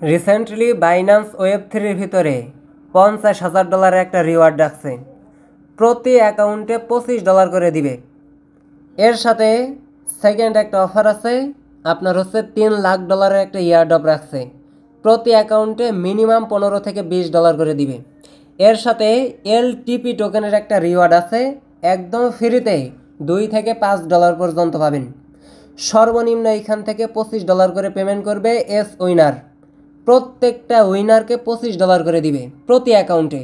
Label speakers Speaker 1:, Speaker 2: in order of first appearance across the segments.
Speaker 1: Recently Binance ওয়েব3 ভিতরে $50,000 একটা reward রাখছে। প্রতি অ্যাকাউন্টে $25 করে দিবে। এর সাথে সেকেন্ড একটা অফার আছে, আপনার হচ্ছে $3 লাখ একটা ইয়ারড্রপ রাখছে। প্রতি অ্যাকাউন্টে মিনিমাম $15 থেকে $20 করে দিবে। এর সাথে এলটিপি টোকেনের একটা রিওয়ার্ড আছে, একদম ফ্রিতে $2 থেকে $5 পর্যন্ত পাবেন। সর্বনিম্ন এইখান থেকে $25 করে পেমেন্ট করবে এস উইনার। প্রত্যেকটা উইনারকে $25 করে দিবে প্রতি অ্যাকাউন্টে।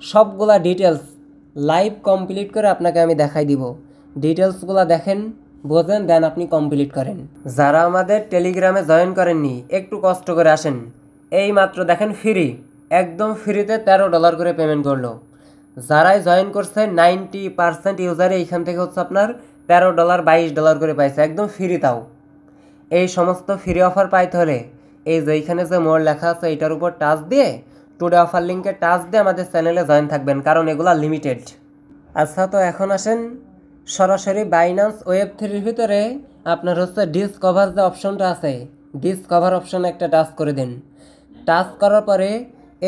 Speaker 1: সবগুলা ডিটেলস লাইভ কমপ্লিট করে আপনাকে আমি দেখাই দিব। ডিটেলসগুলো দেখেন, বোঝেন, দেন আপনি কমপ্লিট করেন। যারা আমাদের টেলিগ্রামে জয়েন করেননি একটু কষ্ট করে আসেন। এই মাত্র দেখেন ফ্রি, একদম ফ্রিতে $13 করে পেমেন্ট করলো। যারাই জয়েন করছে 90% ইউজারে এইখান থেকে হচ্ছে আপনার $13 $22 করে পাইছে, একদম ফ্রি। তাও এই সমস্ত ফ্রি অফার পাইতে হলে এই যে এইখানে যে মোর লেখা আছে এইটার উপর টাচ দিয়ে টুডে অফার লিঙ্কে টাচ দিয়ে আমাদের চ্যানেলে জয়েন থাকবেন, কারণ এগুলা লিমিটেড। আচ্ছা, তো এখন আসেন সরাসরি বাইন্যান্স ওয়েব3 ভিতরে আপনার হচ্ছে ডিসকভার যে অপশনটা আছে, ডিসকভার অপশনে একটা টাচ করে দিন। টাচ করার পরে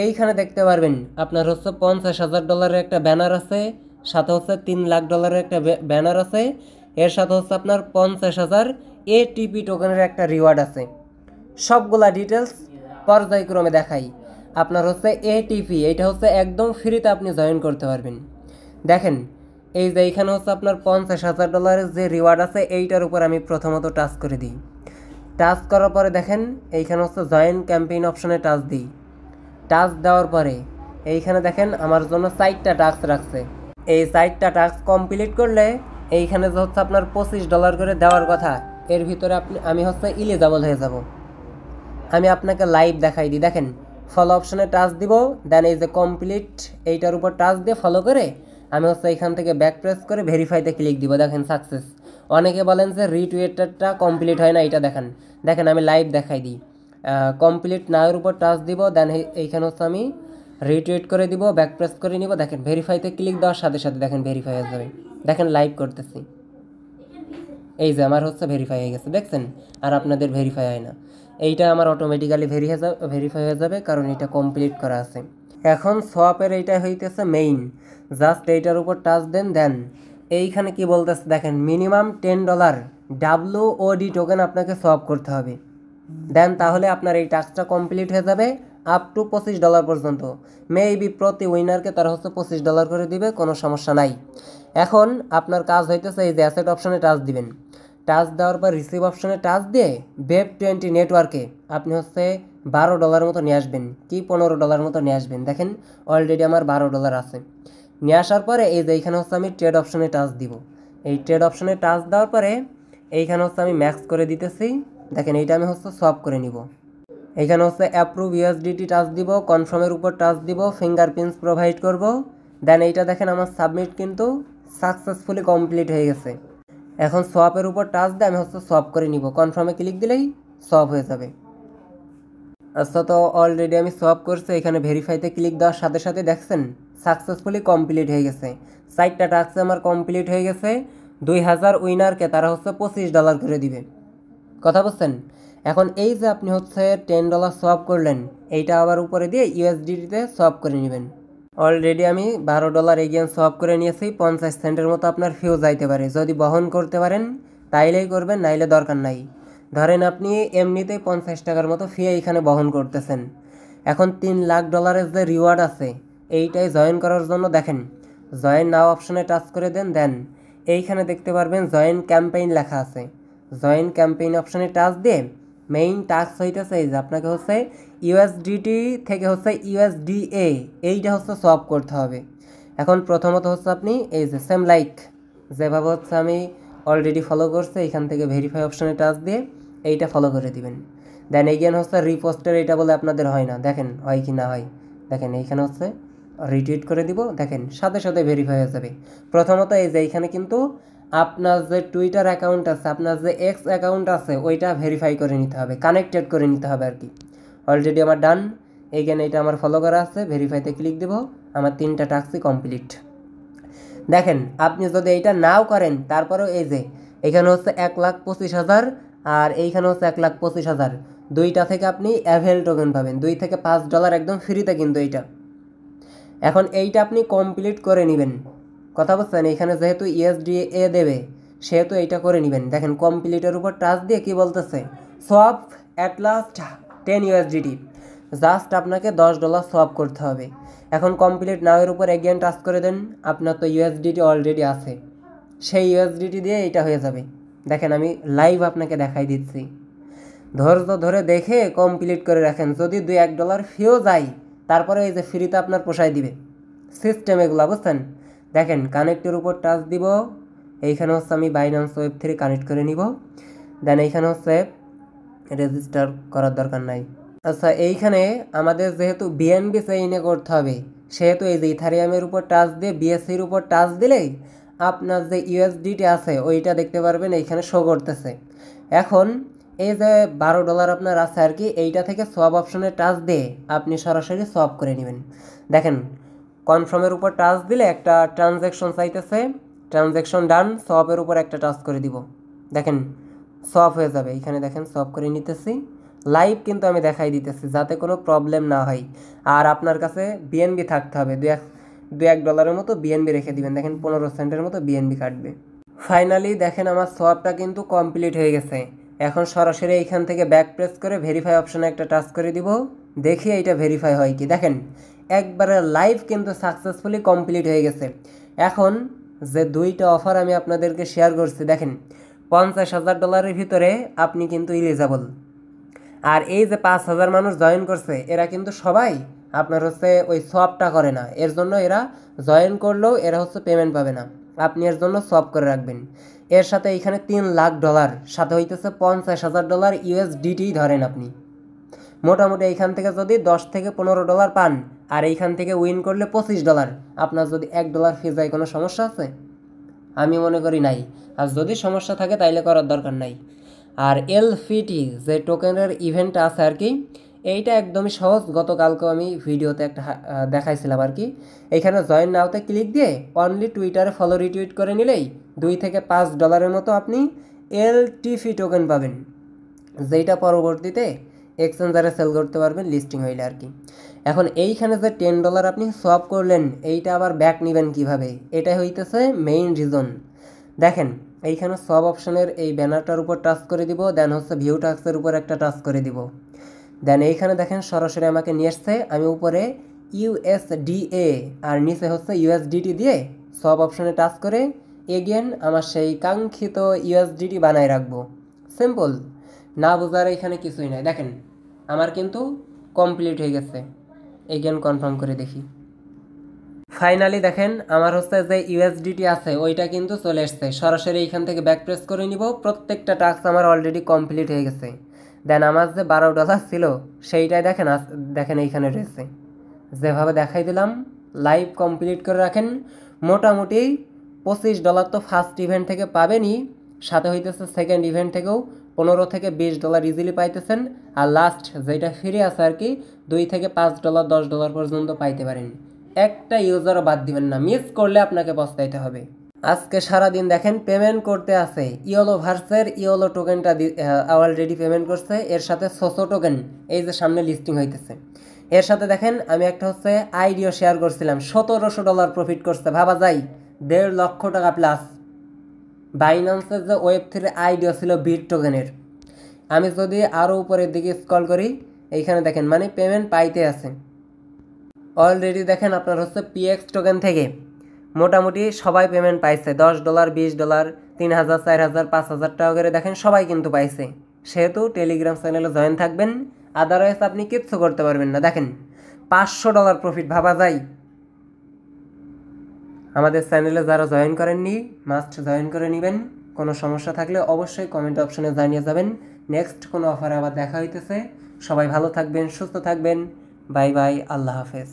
Speaker 1: এইখানে দেখতে পারবেন আপনার হচ্ছে $50,000 একটা ব্যানার আছে, সাথে হচ্ছে $3 লাখ একটা ব্যানার আছে, এর সাথে হচ্ছে আপনার 50,000 এটিপি টোকেনের একটা রিওয়ার্ড আছে। সবগুলা ডিটেলস পর্যায়ক্রমে দেখাই। আপনার হচ্ছে এটিপি, এইটা হচ্ছে একদম ফ্রিতে আপনি জয়েন করতে পারবেন। দেখেন এই যে এইখানে হচ্ছে আপনার $50,000 যে রিওয়ার্ড আছে, এইটার উপর আমি প্রথমত টাচ করে দিই। টাচ করার পরে দেখেন এইখানে হচ্ছে জয়েন ক্যাম্পেইন অপশনে টাচ দিই। টাচ দেওয়ার পরে এইখানে দেখেন আমার জন্য 4টা টাস্ক রাখছে। এই 4টা টাস্ক কমপ্লিট করলে এইখানে যে হচ্ছে আপনার $25 করে দেওয়ার কথা, এর ভিতরে আমি হচ্ছে এলিজিবল হয়ে যাব। আমি আপনাকে লাইভ দেখাই দিই। দেখেন ফলো অপশনে টাচ দিব, দেন এই যে কমপ্লিট এইটার উপর টাচ দিয়ে ফলো করে আমি হচ্ছে এইখান থেকে ব্যাক প্রেস করে ভেরিফাইতে ক্লিক দিব। দেখেন সাকসেস। অনেকে বলেন যে রিটুইটারটা কমপ্লিট হয় না, এটা দেখেন। দেখেন আমি লাইভ দেখাই দিই। কমপ্লিট নাওয়ের উপর টাচ দিব, দেন এইখানে হচ্ছে আমি রিটুইট করে দিব, ব্যাক প্রেস করে নিব। দেখেন ভেরিফাইতে ক্লিক দেওয়ার সাথে সাথে দেখেন ভেরিফাই হয়ে যাবে। দেখেন লাইভ করতেছি, এই যে আমার হচ্ছে ভেরিফাই হয়ে গেছে, দেখছেন? আর আপনাদের ভেরিফাই হয় না, এইটা আমার অটোমেটিক্যালি ভেরিফাই হয়ে যাবে, কারণ এটা কমপ্লিট করা আছে। এখন সোয়াপের এইটা হইতেছে মেইন, জাস্ট এইটার উপর টাচ দেন এইখানে কি বলতেছে দেখেন, মিনিমাম $10 WOD টোকেন আপনাকে সোয়াপ করতে হবে। দেন তাহলে আপনার এই টাস্কটা কমপ্লিট হয়ে যাবে, আপ টু $25 পর্যন্ত। মেবি প্রতি উইনারকে তারা হচ্ছে $25 করে দিবে, কোনো সমস্যা নাই। এখন আপনার কাজ হইতেছে এই যে অ্যাসেট অপশনে টাচ দিবেন। টাচ দেওয়ার পর রিসিভ অপশনে টাচ দিয়ে Web20 নেটওয়ার্কে আপনি হচ্ছে $12 মতো নিয়ে আসবেন, কি $15 মতো নিয়ে আসবেন। দেখেন অলরেডি আমার $12 আছে। নিয়ে আসার পরে এই যে এইখানে হচ্ছে আমি ট্রেড অপশনে টাচ দিব। এই ট্রেড অপশনে টাচ দেওয়ার পরে এইখানে হচ্ছে আমি ম্যাক্স করে দিতেছি। দেখেন এইটা আমি হচ্ছে সোয়াপ করে নিব। এইখানে হচ্ছে অ্যাপ্রুভ USDT টাচ দিব, কনফার্মের উপর টাচ দিব, ফিঙ্গারপ্রিন্টস প্রোভাইড করব। দেন এইটা দেখেন আমার সাবমিট কিন্তু সাকসেসফুলি কমপ্লিট হয়ে গেছে। এখন সোয়াপের উপর টাচ দিয়ে আমি হচ্ছে সোয়াপ করে নিব, কনফার্মে ক্লিক দিলেই সোয়াপ হয়ে যাবে। আচ্ছা, তো অলরেডি আমি সোয়াপ করছি। এখানে ভেরিফাইতে ক্লিক দেওয়ার সাথে সাথে দেখছেন সাকসেসফুলি কমপ্লিট হয়ে গেছে। 4টা টাস্ক আমার কমপ্লিট হয়ে গেছে। 2000 উইনারকে তারা হচ্ছে $25 করে দিবে। কথা বলছেন? এখন এই যে আপনি হচ্ছে $10 সোয়াপ করলেন, এইটা আবার উপরে দিয়ে USDT-তে সোয়াপ করে নেবেন। অলরেডি আমি $12 এগেইন সোয়াপ করে নিয়েছি। 50 সেন্টের মতো আপনার ফিউ যাইতে পারে, যদি বহন করতে পারেন তাইলেই করবেন, নাইলে দরকার নাই। ধরেন আপনি এমনিতেই $50 মতো ফি এইখানে বহন করতেছেন। এখন $3 লাখ যে রিওয়ার্ড আছে, এইটাই জয়েন করার জন্য দেখেন জয়েন নাও অপশনে টাচ করে দেন এইখানে দেখতে পারবেন জয়েন ক্যাম্পেইন লেখা আছে। জয়েন ক্যাম্পেইন অপশনে টাচ দিয়ে মেইন টাস্ক হইতেছে এই যে আপনাকে হচ্ছে USDT থেকে হচ্ছে USDA এইটা হচ্ছে সোয়াপ করতে হবে। এখন প্রথমত হচ্ছে আপনি এই যে সেম লাইক যেভাবে হচ্ছে আমি অলরেডি ফলো করছি, এইখান থেকে ভেরিফাই অপশনে টাচ দিয়ে এইটা ফলো করে দিবেন। দেন এগেন হচ্ছে রিপোস্টের, এইটা বলে আপনাদের হয় না, দেখেন হয় কি না হয়। দেখেন এইখানে হচ্ছে রিটুইট করে দিব, দেখেন সাথে সাথে ভেরিফাই হয়ে যাবে। প্রথমত এই যে এইখানে কিন্তু আপনার যে টুইটার অ্যাকাউন্ট আছে, আপনার যে এক্স অ্যাকাউন্ট আছে, ওইটা ভেরিফাই করে নিতে হবে, কানেক্টেড করে নিতে হবে আর কি। অলরেডি আমার ডান। এইখানে এটা আমার ফলো করা আছে, ভেরিফাইতে ক্লিক দেব, আমার 3টা টাস্কই কমপ্লিট। দেখেন আপনি যদি এইটা নাও করেন তারপরেও এই যে এখানে হচ্ছে 1,25,000 আর এইখানে হচ্ছে 1,25,000, দুইটা থেকে আপনি অ্যাভেল টোকেন পাবেন, $2 থেকে $5 একদম ফ্রিতে কিন্তু এইটা। এখন এইটা আপনি কমপ্লিট করে নেবেন, কথা বুঝছেন? এখানে যেহেতু ইউএসডিএ দেবে সেহেতু এইটা করে নেবেন। দেখেন কমপ্লিটের উপর টাচ দিয়ে কি বলতেছে, swap at last 10 USDT, just আপনাকে $10 সোয়াপ করতে হবে। এখন কমপ্লিট নাওয়ের উপর এগেন টাচ করে দেন, আপনার তো ইউএসডিটি অলরেডি আছে, সেই ইউএসডিটি দিয়ে এটা হয়ে যাবে। দেখেন আমি লাইভ আপনাকে দেখাই দিচ্ছি, ধৈর্য ধরে দেখে কমপ্লিট করে রাখেন। যদি $2-1 ফিও যায় তারপরে এই যে ফ্রিতে আপনার পোষায় দিবে সিস্টেম এগুলো, বুঝছেন? দেখেন কানেক্টের উপর টাচ দিব, এইখানে হচ্ছে আমি বাইন্যান্স ওয়েব 3 কানেক্ট করে নিব। দেন এইখানে হচ্ছে রেজিস্টার করার দরকার নাই। আচ্ছা, এইখানে আমাদের যেহেতু বিএনবি চেইনে করতে হবে সেহেতু এই যে ইথারিয়ামের উপর টাচ দিয়ে বিএসসির উপর টাচ দিলেই আপনার যে ইউএসডিটি আছে ওইটা দেখতে পারবেন, এইখানে শো করতেছে। এখন এই যে $12 আপনার আছে আর কি, এইটা থেকে সোয়াপ অপশনে টাচ দিয়ে আপনি সরাসরি সোয়াপ করে নেবেন। দেখেন কনফার্মের উপর টাচ দিলে একটা ট্রানজ্যাকশন চাইতেছে, ট্রানজ্যাকশন ডান, সোয়াপের উপর একটা টাচ করে দিব। দেখেন সোয়াপ হয়ে যাবে, এইখানে দেখেন সোয়াপ করে নিতেছি লাইভ, কিন্তু আমি দেখাই দিতেছি যাতে কোনো প্রবলেম না হয়। আর আপনার কাছে বিএনবি থাকতে হবে, $2-1 মতো বিএনবি রেখে দিবেন। দেখেন 15 সেন্টের মতো বিএনবি কাটবে। ফাইনালি দেখেন আমার সোয়াপটা কিন্তু কমপ্লিট হয়ে গেছে। এখন সরাসরি এইখান থেকে ব্যাক প্রেস করে ভেরিফাই অপশনে একটা টাচ করে দিব, দেখি এইটা ভেরিফাই হয় কি। দেখেন একবারে লাইভ কিন্তু সাকসেসফুলি কমপ্লিট হয়ে গেছে। এখন যে দুইটা অফার আমি আপনাদেরকে শেয়ার করছি, দেখেন $50,000 ভিতরে আপনি কিন্তু এলিজিবল। আর এই যে 5,000 মানুষ জয়েন করছে এরা কিন্তু সবাই আপনার হচ্ছে ওই সোয়াপটা করে না, এর জন্য এরা জয়েন করলেও এরা হচ্ছে পেমেন্ট পাবে না, আপনি এর জন্য সোয়াপ করে রাখবেন। এর সাথে এইখানে $3,00,000 সাথে হইতেছে $50,000 ইউএসডিটি ধরেন আপনি। মোটামুটি এইখান থেকে যদি $10 থেকে $15 পান আর এইখান থেকে উইন করলে $25, আপনার যদি $1 ফি যায় কোনো সমস্যা আছে? আমি মনে করি নাই। আর যদি সমস্যা থাকে তাইলে করার দরকার নাই। আর এলফিটি যে টোকেনের ইভেন্টটা আছে আর কি, এইটা একদমই সহজ, গতকালকেও আমি ভিডিওতে একটা দেখাইছিলাম আর কি। এইখানে জয়েন নাওতে ক্লিক দিয়ে অনলি টুইটারে ফলো রিটুইট করে নিলেই $2 থেকে $5 মতো আপনি এলটিফি টোকেন পাবেন, যেইটা পরবর্তীতে এক্সচেঞ্জারে সেল করতে পারবেন লিস্টিং হইলে আর কি। এখন এইখানে যে $10 আপনি সোয়াপ করলেন এইটা আবার ব্যাক নেবেন কিভাবে, এটা হইতেছে মেইন রিজন। দেখেন এইখানে সব অপশনের এই ব্যানারটার উপর টাচ করে দিব, দেন হচ্ছে ভিউ টাক্সের উপর একটা টাচ করে দিব। দেন এইখানে দেখেন সরাসরি আমাকে নিয়ে আসছে, আমি উপরে ইউএসডিএ আর নিচে হচ্ছে ইউএসডিটি দিয়ে সব অপশনে টাচ করে এগেন আমার সেই কাঙ্ক্ষিত ইউএসডিটি বানায় রাখবো। সিম্পল, না বোঝার এখানে কিছুই নাই। দেখেন আমার কিন্তু কমপ্লিট হয়ে গেছে, এগেন কনফার্ম করে দেখি। ফাইনালি দেখেন আমার হচ্ছে যে ইউএসডিটি আছে ওইটা কিন্তু চলে এসছে, সরাসরি এইখান থেকে ব্যাক প্রেস করে নিব। প্রত্যেকটা টাস্ক আমার অলরেডি কমপ্লিট হয়ে গেছে। দেন আমার যে $12 ছিল সেইটাই দেখেন দেখেন এইখানে রয়েছে, যেভাবে দেখাই দিলাম লাইভ কমপ্লিট করে রাখেন। মোটামুটি $25 তো ফার্স্ট ইভেন্ট থেকে পাবেনই, সাথে হইতেছে সেকেন্ড ইভেন্ট থেকেও $15 থেকে $20 ইজিলি পাইতেছেন। আর লাস্ট যেটা ফ্রি আছে আর কি $2 থেকে $5 $10 পর্যন্ত পাইতে পারেন। একটা ইউজারও বাদ দিবেন না, মিস করলে আপনাকে পস্তাইতে হবে। আজকে সারাদিন দেখেন পেমেন্ট করতে আছে, ইওলো ভার্সের ইওলো টোকেনটা অলরেডি পেমেন্ট করছে, এর সাথে সোসো টোকেন এই যে সামনে লিস্টিং হইতেছে। এর সাথে দেখেন আমি একটা হচ্ছে আইডিও শেয়ার করছিলাম, $1,700 প্রফিট করছে, ভাবা যায় $1,50,000 প্লাস। বাইন্যান্সের যে ওয়েব3 আইডিও ছিল বিট টোকেনের। আমি যদি আরও উপরের দিকে স্ক্রল করি এইখানে দেখেন মানে পেমেন্ট পাইতে আছে অলরেডি। দেখেন আপনার হচ্ছে পিএক্স টোকেন থেকে মোটামুটি সবাই পেমেন্ট পাইছে, $10 $20 3,000 4,000 5,000 টাকা করে দেখেন সবাই কিন্তু পাইছে। সেহেতু টেলিগ্রাম চ্যানেলে জয়েন থাকবেন, আদারওয়াইজ আপনি কিচ্ছু করতে পারবেন না। দেখেন $500 প্রফিট, ভাবা যায়। আমাদের চ্যানেলে যারা জয়েন করেননি মাস্ট জয়েন করে নেবেন। কোনো সমস্যা থাকলে অবশ্যই কমেন্ট অপশনে জানিয়ে যাবেন। নেক্সট কোনো অফারে আবার দেখা হইতেছে। সবাই ভালো থাকবেন, সুস্থ থাকবেন। বাই বাই, আল্লাহ হাফেজ।